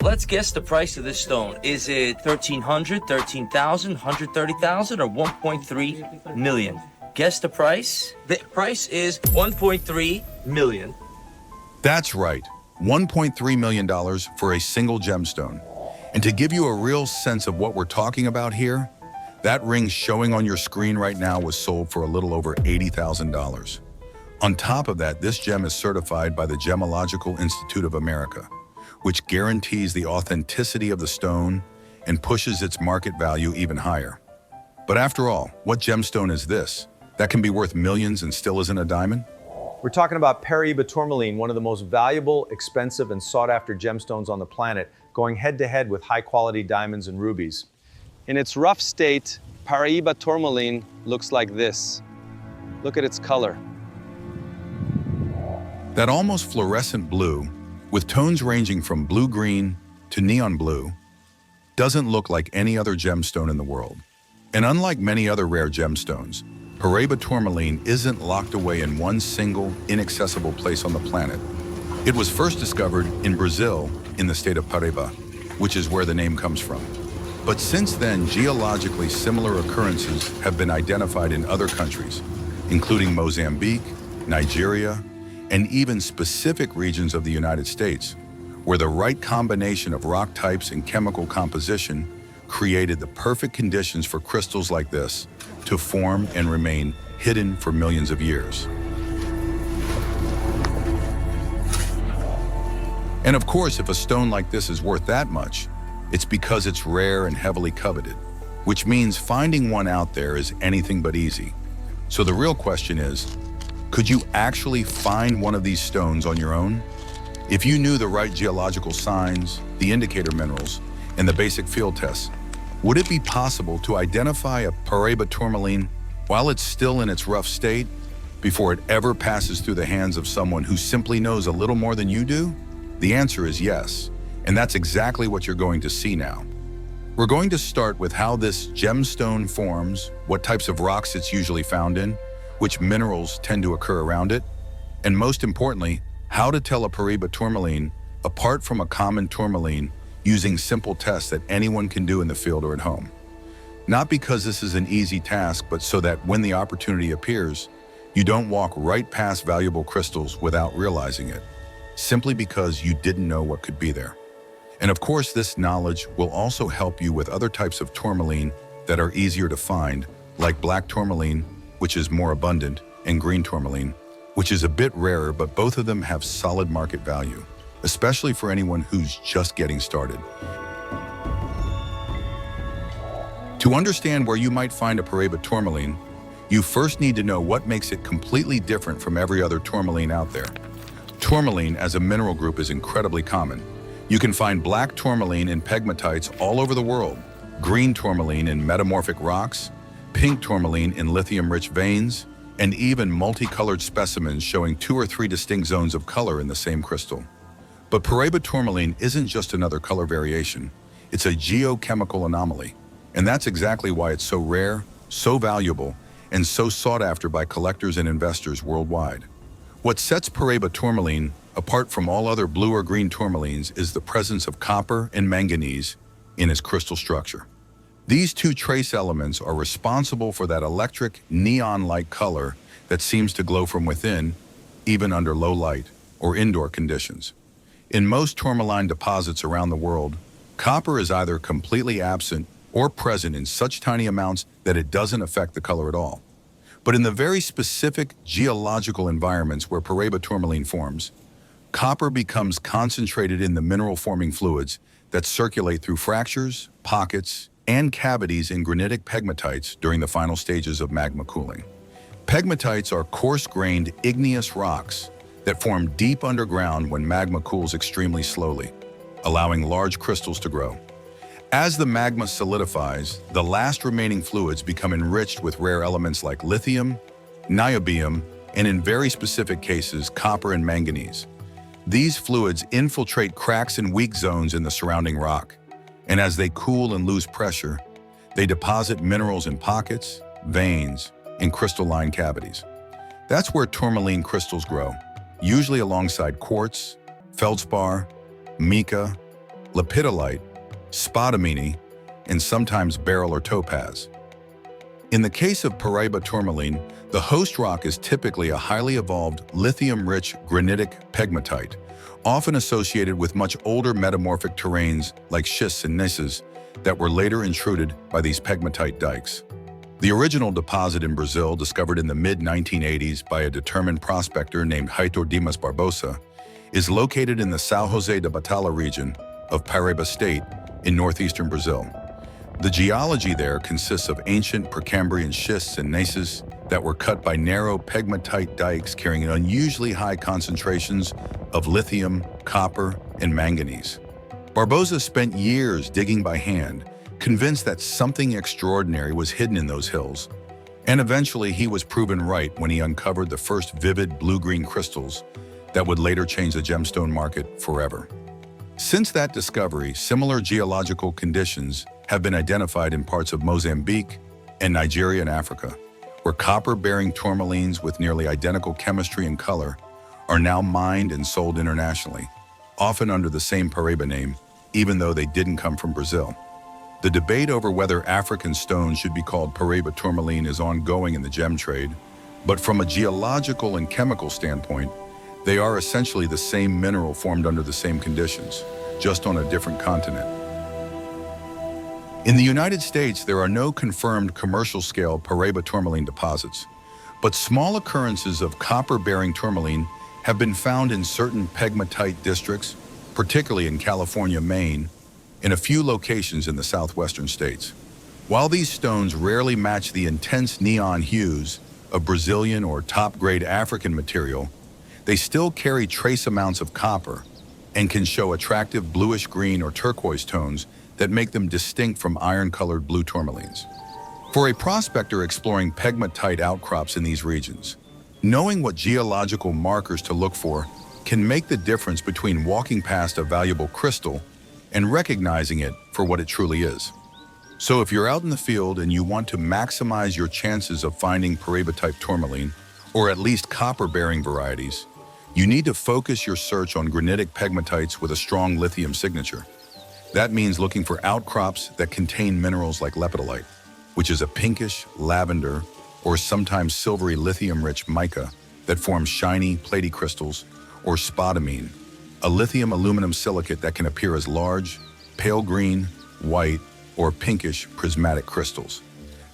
let's guess the price of this stone. Is it 1,300, 13,000, 130,000, or 1.3 million? Guess the price? The price is 1.3 million. That's right, $1.3 million for a single gemstone. And to give you a real sense of what we're talking about here, that ring showing on your screen right now was sold for a little over $80,000. On top of that, this gem is certified by the Gemological Institute of America, which guarantees the authenticity of the stone and pushes its market value even higher. But after all, what gemstone is this that can be worth millions and still isn't a diamond? We're talking about Paraíba Tourmaline, one of the most valuable, expensive, and sought-after gemstones on the planet, going head-to-head with high-quality diamonds and rubies. In its rough state, Paraíba Tourmaline looks like this. Look at its color. That almost fluorescent blue, with tones ranging from blue-green to neon blue, doesn't look like any other gemstone in the world. And unlike many other rare gemstones, Paraíba Tourmaline isn't locked away in one single, inaccessible place on the planet. It was first discovered in Brazil, in the state of Paraiba, which is where the name comes from. But since then, geologically similar occurrences have been identified in other countries, including Mozambique, Nigeria, and even specific regions of the United States, where the right combination of rock types and chemical composition created the perfect conditions for crystals like this to form and remain hidden for millions of years. And of course, if a stone like this is worth that much, it's because it's rare and heavily coveted, which means finding one out there is anything but easy. So the real question is, could you actually find one of these stones on your own? If you knew the right geological signs, the indicator minerals, and the basic field tests, would it be possible to identify a Paraíba Tourmaline while it's still in its rough state, before it ever passes through the hands of someone who simply knows a little more than you do? The answer is yes, and that's exactly what you're going to see now. We're going to start with how this gemstone forms, what types of rocks it's usually found in, which minerals tend to occur around it, and most importantly, how to tell a Paraíba Tourmaline apart from a common tourmaline using simple tests that anyone can do in the field or at home. Not because this is an easy task, but so that when the opportunity appears, you don't walk right past valuable crystals without realizing it, simply because you didn't know what could be there. And of course, this knowledge will also help you with other types of tourmaline that are easier to find, like black tourmaline, which is more abundant, and green tourmaline, which is a bit rarer, but both of them have solid market value, especially for anyone who's just getting started. To understand where you might find a Paraíba Tourmaline, you first need to know what makes it completely different from every other tourmaline out there. Tourmaline as a mineral group is incredibly common. You can find black tourmaline in pegmatites all over the world, green tourmaline in metamorphic rocks, pink tourmaline in lithium-rich veins, and even multicolored specimens showing 2 or 3 distinct zones of color in the same crystal. But Paraíba Tourmaline isn't just another color variation, it's a geochemical anomaly. And that's exactly why it's so rare, so valuable, and so sought after by collectors and investors worldwide. What sets Paraíba Tourmaline apart from all other blue or green tourmalines is the presence of copper and manganese in its crystal structure. These two trace elements are responsible for that electric, neon-like color that seems to glow from within, even under low light or indoor conditions. In most tourmaline deposits around the world, copper is either completely absent or present in such tiny amounts that it doesn't affect the color at all. But in the very specific geological environments where Paraíba Tourmaline forms, copper becomes concentrated in the mineral-forming fluids that circulate through fractures, pockets, and cavities in granitic pegmatites during the final stages of magma cooling. Pegmatites are coarse-grained igneous rocks that form deep underground when magma cools extremely slowly, allowing large crystals to grow. As the magma solidifies, the last remaining fluids become enriched with rare elements like lithium, niobium, and in very specific cases, copper and manganese. These fluids infiltrate cracks and weak zones in the surrounding rock, and as they cool and lose pressure, they deposit minerals in pockets, veins, and crystalline cavities. That's where tourmaline crystals grow, usually alongside quartz, feldspar, mica, lepidolite, spodumene, and sometimes beryl or topaz. In the case of Paraiba Tourmaline, the host rock is typically a highly evolved lithium-rich granitic pegmatite, often associated with much older metamorphic terrains like schists and gneisses that were later intruded by these pegmatite dikes. The original deposit in Brazil, discovered in the mid-1980s by a determined prospector named Heitor Dimas Barbosa, is located in the São José de Batalla region of Paraíba state in northeastern Brazil. The geology there consists of ancient Precambrian schists and gneisses that were cut by narrow pegmatite dikes carrying unusually high concentrations of lithium, copper, and manganese. Barbosa spent years digging by hand, convinced that something extraordinary was hidden in those hills, and eventually he was proven right when he uncovered the first vivid blue-green crystals that would later change the gemstone market forever. Since that discovery, similar geological conditions have been identified in parts of Mozambique and Nigeria and Africa, where copper-bearing tourmalines with nearly identical chemistry and color are now mined and sold internationally, often under the same Paraiba name, even though they didn't come from Brazil. The debate over whether African stones should be called Paraíba Tourmaline is ongoing in the gem trade, but from a geological and chemical standpoint, they are essentially the same mineral formed under the same conditions, just on a different continent. In the United States, there are no confirmed commercial-scale Paraíba tourmaline deposits, but small occurrences of copper-bearing tourmaline have been found in certain pegmatite districts, particularly in California, Maine, and a few locations in the southwestern states. While these stones rarely match the intense neon hues of Brazilian or top-grade African material, they still carry trace amounts of copper and can show attractive bluish-green or turquoise tones that make them distinct from iron-colored blue tourmalines. For a prospector exploring pegmatite outcrops in these regions, knowing what geological markers to look for can make the difference between walking past a valuable crystal and recognizing it for what it truly is. So if you're out in the field and you want to maximize your chances of finding Paraiba-type tourmaline, or at least copper-bearing varieties, you need to focus your search on granitic pegmatites with a strong lithium signature. That means looking for outcrops that contain minerals like lepidolite, which is a pinkish, lavender, or sometimes silvery lithium-rich mica that forms shiny, platy crystals, or spodumene, a lithium aluminum silicate that can appear as large, pale green, white, or pinkish prismatic crystals.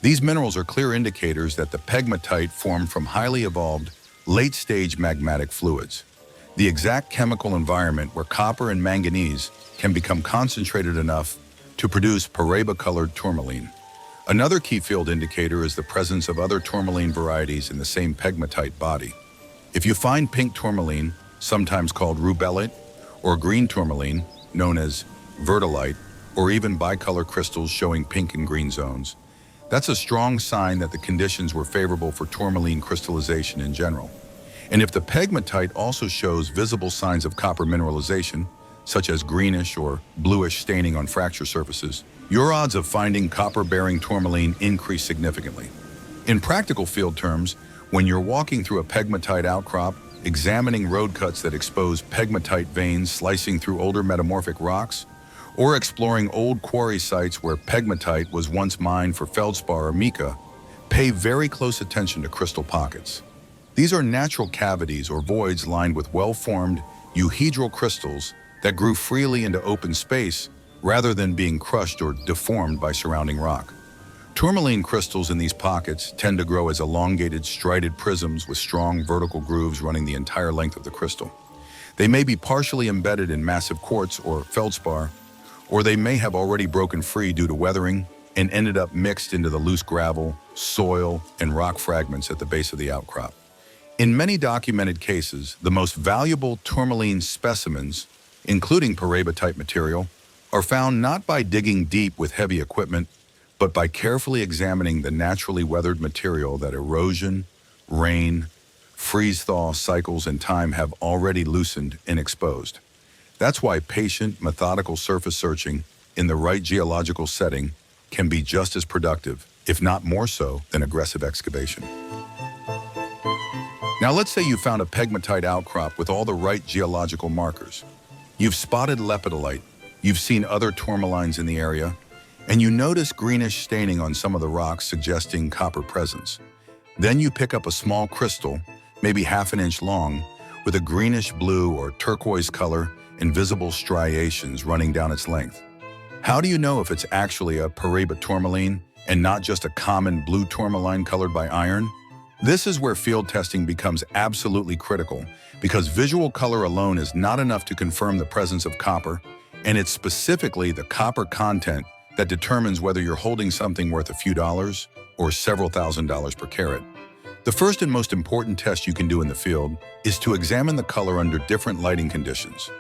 These minerals are clear indicators that the pegmatite formed from highly evolved, late-stage magmatic fluids, the exact chemical environment where copper and manganese can become concentrated enough to produce Paraiba-colored tourmaline. Another key field indicator is the presence of other tourmaline varieties in the same pegmatite body. If you find pink tourmaline, sometimes called rubellite, or green tourmaline, known as verdolite, or even bicolor crystals showing pink and green zones, that's a strong sign that the conditions were favorable for tourmaline crystallization in general. And if the pegmatite also shows visible signs of copper mineralization, such as greenish or bluish staining on fracture surfaces, your odds of finding copper-bearing tourmaline increase significantly. In practical field terms, when you're walking through a pegmatite outcrop, examining road cuts that expose pegmatite veins slicing through older metamorphic rocks, or exploring old quarry sites where pegmatite was once mined for feldspar or mica, pay very close attention to crystal pockets. These are natural cavities or voids lined with well-formed euhedral crystals that grew freely into open space rather than being crushed or deformed by surrounding rock. Tourmaline crystals in these pockets tend to grow as elongated, striated prisms with strong vertical grooves running the entire length of the crystal. They may be partially embedded in massive quartz or feldspar, or they may have already broken free due to weathering and ended up mixed into the loose gravel, soil, and rock fragments at the base of the outcrop. In many documented cases, the most valuable tourmaline specimens, including Paraiba-type material, are found not by digging deep with heavy equipment, but by carefully examining the naturally weathered material that erosion, rain, freeze-thaw cycles and time have already loosened and exposed. That's why patient, methodical surface searching in the right geological setting can be just as productive, if not more so, than aggressive excavation. Now let's say you found a pegmatite outcrop with all the right geological markers. You've spotted lepidolite, You've seen other tourmalines in the area, and you notice greenish staining on some of the rocks suggesting copper presence. Then you pick up a small crystal, maybe half an inch long, with a greenish blue or turquoise color and visible striations running down its length. How do you know if it's actually a Paraíba Tourmaline and not just a common blue tourmaline colored by iron? This is where field testing becomes absolutely critical, because visual color alone is not enough to confirm the presence of copper, and it's specifically the copper content that determines whether you're holding something worth a few dollars or several $1,000s per carat. The first and most important test you can do in the field is to examine the color under different lighting conditions.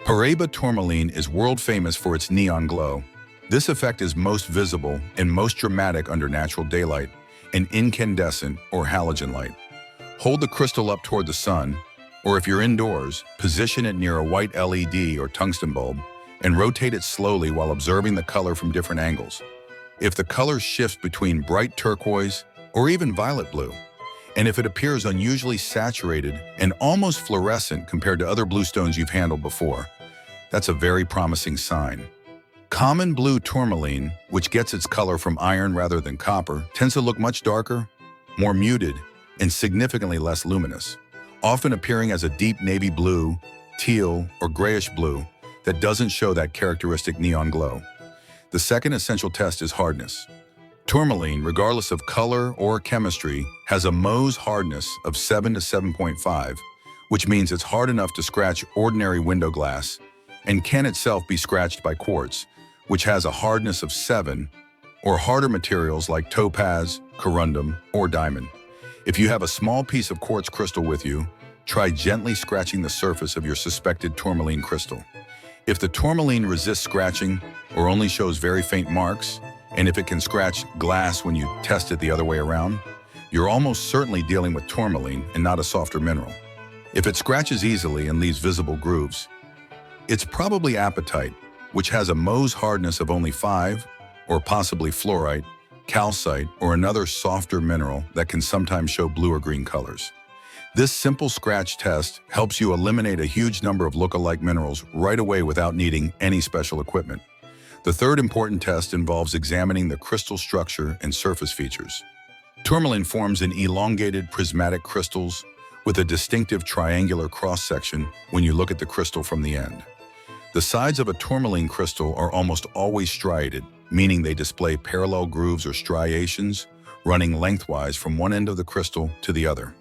Paraíba Tourmaline is world famous for its neon glow. This effect is most visible and most dramatic under natural daylight and incandescent or halogen light. Hold the crystal up toward the sun, or if you're indoors, position it near a white LED or tungsten bulb and rotate it slowly while observing the color from different angles. If the color shifts between bright turquoise or even violet blue, and if it appears unusually saturated and almost fluorescent compared to other bluestones you've handled before, that's a very promising sign. Common blue tourmaline, which gets its color from iron rather than copper, tends to look much darker, more muted, and significantly less luminous, often appearing as a deep navy blue, teal, or grayish blue that doesn't show that characteristic neon glow. The second essential test is hardness. Tourmaline, regardless of color or chemistry, has a Mohs hardness of 7 to 7.5, which means it's hard enough to scratch ordinary window glass and can itself be scratched by quartz, which has a hardness of 7, or harder materials like topaz, corundum, or diamond. If you have a small piece of quartz crystal with you, try gently scratching the surface of your suspected tourmaline crystal. If the tourmaline resists scratching or only shows very faint marks, and if it can scratch glass when you test it the other way around, you're almost certainly dealing with tourmaline and not a softer mineral. If it scratches easily and leaves visible grooves, it's probably apatite, which has a Mohs hardness of only 5, or possibly fluorite, calcite, or another softer mineral that can sometimes show blue or green colors. This simple scratch test helps you eliminate a huge number of look-alike minerals right away without needing any special equipment. The third important test involves examining the crystal structure and surface features. Tourmaline forms in elongated prismatic crystals with a distinctive triangular cross-section when you look at the crystal from the end. The sides of a tourmaline crystal are almost always striated, meaning they display parallel grooves or striations running lengthwise from one end of the crystal to the other.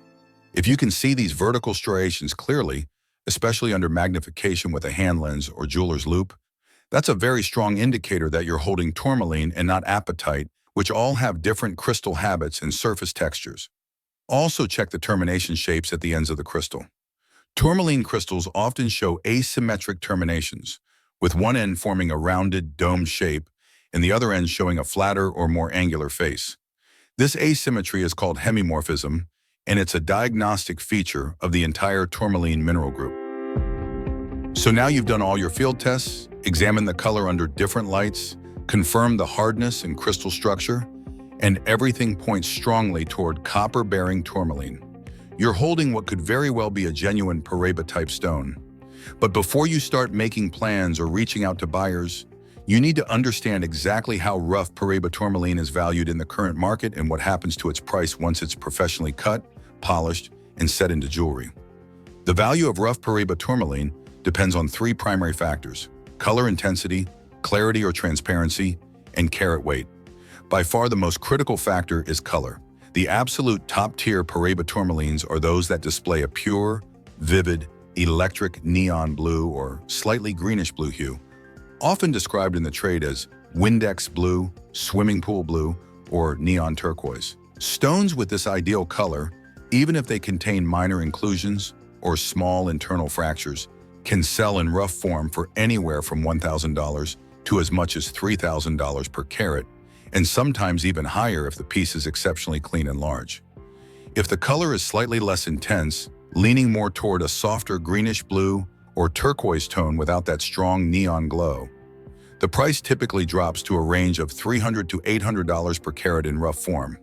If you can see these vertical striations clearly, especially under magnification with a hand lens or jeweler's loupe, that's a very strong indicator that you're holding tourmaline and not apatite, which all have different crystal habits and surface textures. Also check the termination shapes at the ends of the crystal. Tourmaline crystals often show asymmetric terminations, with one end forming a rounded, domed shape and the other end showing a flatter or more angular face. This asymmetry is called hemimorphism, and it's a diagnostic feature of the entire tourmaline mineral group. So now you've done all your field tests, examined the color under different lights, confirmed the hardness and crystal structure, and everything points strongly toward copper-bearing tourmaline. You're holding what could very well be a genuine Paraíba-type stone. But before you start making plans or reaching out to buyers, you need to understand exactly how rough Paraíba tourmaline is valued in the current market and what happens to its price once it's professionally cut, polished, and set into jewelry. The value of rough Paraíba tourmaline depends on 3 primary factors: color intensity, clarity or transparency, and carat weight. By far the most critical factor is color. The absolute top-tier Paraíba tourmalines are those that display a pure, vivid, electric neon blue or slightly greenish blue hue, often described in the trade as Windex blue, swimming pool blue, or neon turquoise. Stones with this ideal color, even if they contain minor inclusions or small internal fractures, can sell in rough form for anywhere from $1,000 to as much as $3,000 per carat, and sometimes even higher if the piece is exceptionally clean and large. If the color is slightly less intense, leaning more toward a softer greenish blue or turquoise tone without that strong neon glow, the price typically drops to a range of $300 to $800 per carat in rough form.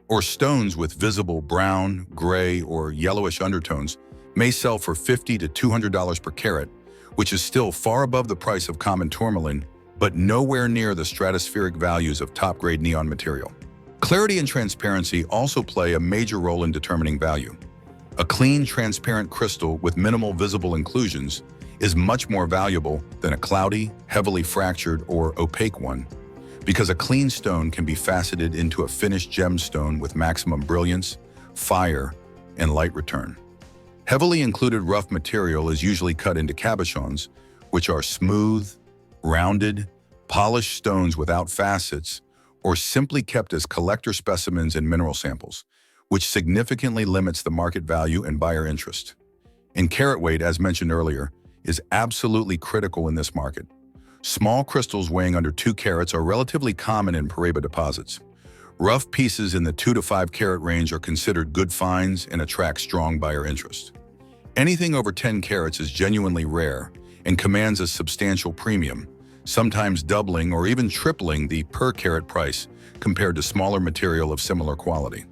Or stones with visible brown, gray, or yellowish undertones may sell for $50 to $200 per carat, which is still far above the price of common tourmaline, but nowhere near the stratospheric values of top-grade neon material. Clarity and transparency also play a major role in determining value. A clean, transparent crystal with minimal visible inclusions is much more valuable than a cloudy, heavily fractured, or opaque one, because a clean stone can be faceted into a finished gemstone with maximum brilliance, fire, and light return. Heavily included rough material is usually cut into cabochons, which are smooth, rounded, polished stones without facets, or simply kept as collector specimens and mineral samples, which significantly limits the market value and buyer interest. And carat weight, as mentioned earlier, is absolutely critical in this market. Small crystals weighing under 2 carats are relatively common in Paraiba deposits. Rough pieces in the 2 to 5 carat range are considered good finds and attract strong buyer interest. Anything over 10 carats is genuinely rare and commands a substantial premium, sometimes doubling or even tripling the per carat price compared to smaller material of similar quality.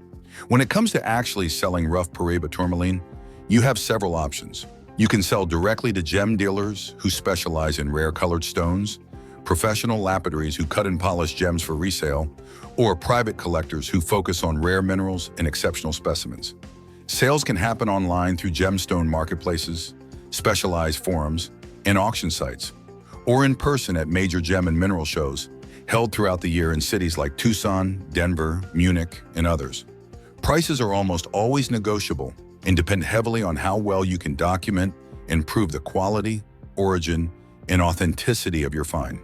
When it comes to actually selling rough Paraíba Tourmaline, you have several options. You can sell directly to gem dealers who specialize in rare colored stones, professional lapidaries who cut and polish gems for resale, or private collectors who focus on rare minerals and exceptional specimens. Sales can happen online through gemstone marketplaces, specialized forums, and auction sites, or in person at major gem and mineral shows held throughout the year in cities like Tucson, Denver, Munich, and others. Prices are almost always negotiable and depend heavily on how well you can document and prove the quality, origin, and authenticity of your find.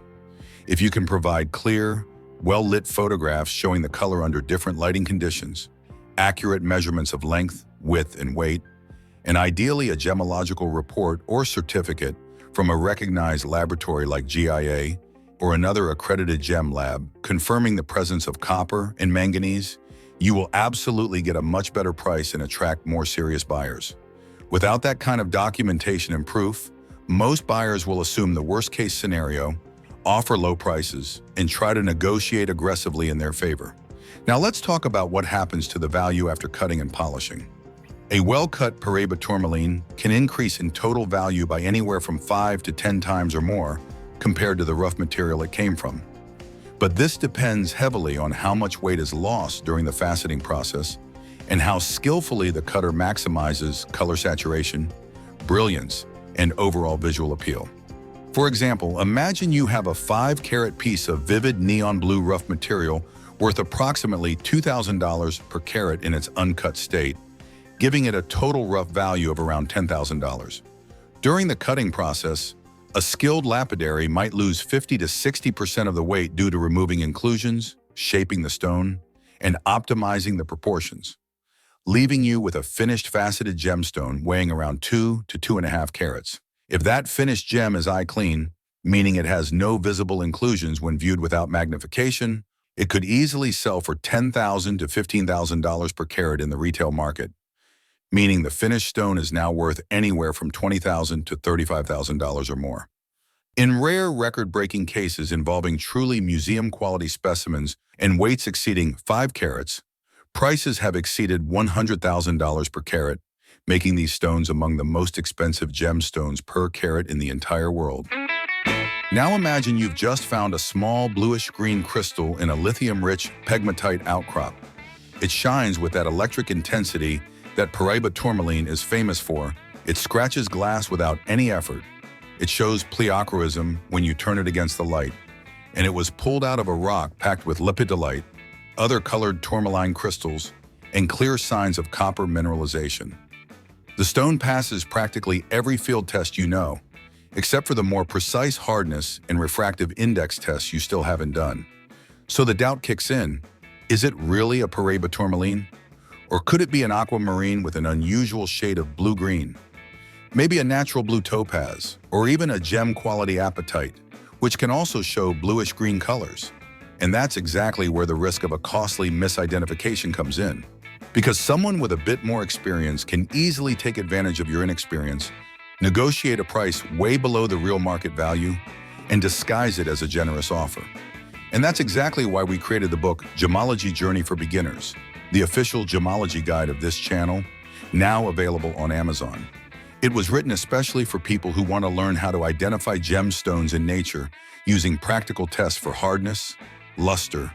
If you can provide clear, well-lit photographs showing the color under different lighting conditions, accurate measurements of length, width, and weight, and ideally a gemological report or certificate from a recognized laboratory like GIA or another accredited gem lab confirming the presence of copper and manganese, you will absolutely get a much better price and attract more serious buyers. Without that kind of documentation and proof, most buyers will assume the worst-case scenario, offer low prices, and try to negotiate aggressively in their favor. Now let's talk about what happens to the value after cutting and polishing. A well-cut Paraíba Tourmaline can increase in total value by anywhere from 5 to 10 times or more compared to the rough material it came from. But this depends heavily on how much weight is lost during the faceting process and how skillfully the cutter maximizes color saturation, brilliance, and overall visual appeal. For example, imagine you have a 5-carat piece of vivid neon blue rough material worth approximately $2,000 per carat in its uncut state, giving it a total rough value of around $10,000. During the cutting process, a skilled lapidary might lose 50 to 60% of the weight due to removing inclusions, shaping the stone, and optimizing the proportions, leaving you with a finished faceted gemstone weighing around 2 to 2.5 carats. If that finished gem is eye clean, meaning it has no visible inclusions when viewed without magnification, it could easily sell for $10,000 to $15,000 per carat in the retail market, meaning the finished stone is now worth anywhere from $20,000 to $35,000 or more. In rare record-breaking cases involving truly museum-quality specimens and weights exceeding 5 carats, prices have exceeded $100,000 per carat, making these stones among the most expensive gemstones per carat in the entire world. Now imagine you've just found a small bluish-green crystal in a lithium-rich pegmatite outcrop. It shines with that electric intensity that Paraíba Tourmaline is famous for. It scratches glass without any effort. It shows pleochroism when you turn it against the light, and it was pulled out of a rock packed with lepidolite, other colored tourmaline crystals, and clear signs of copper mineralization. The stone passes practically every field test you know, except for the more precise hardness and refractive index tests you still haven't done. So the doubt kicks in, is it really a Paraíba Tourmaline? Or could it be an aquamarine with an unusual shade of blue-green? Maybe a natural blue topaz, or even a gem-quality apatite, which can also show bluish-green colors. And that's exactly where the risk of a costly misidentification comes in. Because someone with a bit more experience can easily take advantage of your inexperience, negotiate a price way below the real market value, and disguise it as a generous offer. And that's exactly why we created the book Gemology Journey for Beginners, the official gemology guide of this channel, now available on Amazon. It was written especially for people who want to learn how to identify gemstones in nature using practical tests for hardness, luster,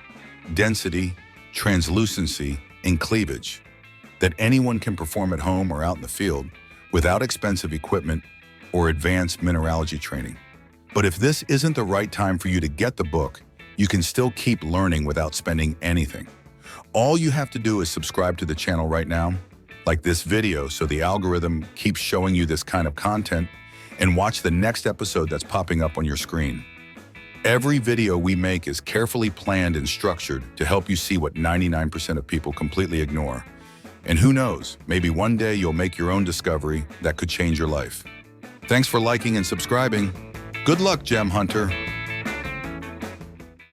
density, translucency, and cleavage that anyone can perform at home or out in the field without expensive equipment or advanced mineralogy training. But if this isn't the right time for you to get the book, you can still keep learning without spending anything. All you have to do is subscribe to the channel right now, like this video so the algorithm keeps showing you this kind of content, and watch the next episode that's popping up on your screen. Every video we make is carefully planned and structured to help you see what 99% of people completely ignore. And who knows, maybe one day you'll make your own discovery that could change your life. Thanks for liking and subscribing. Good luck, Gem Hunter.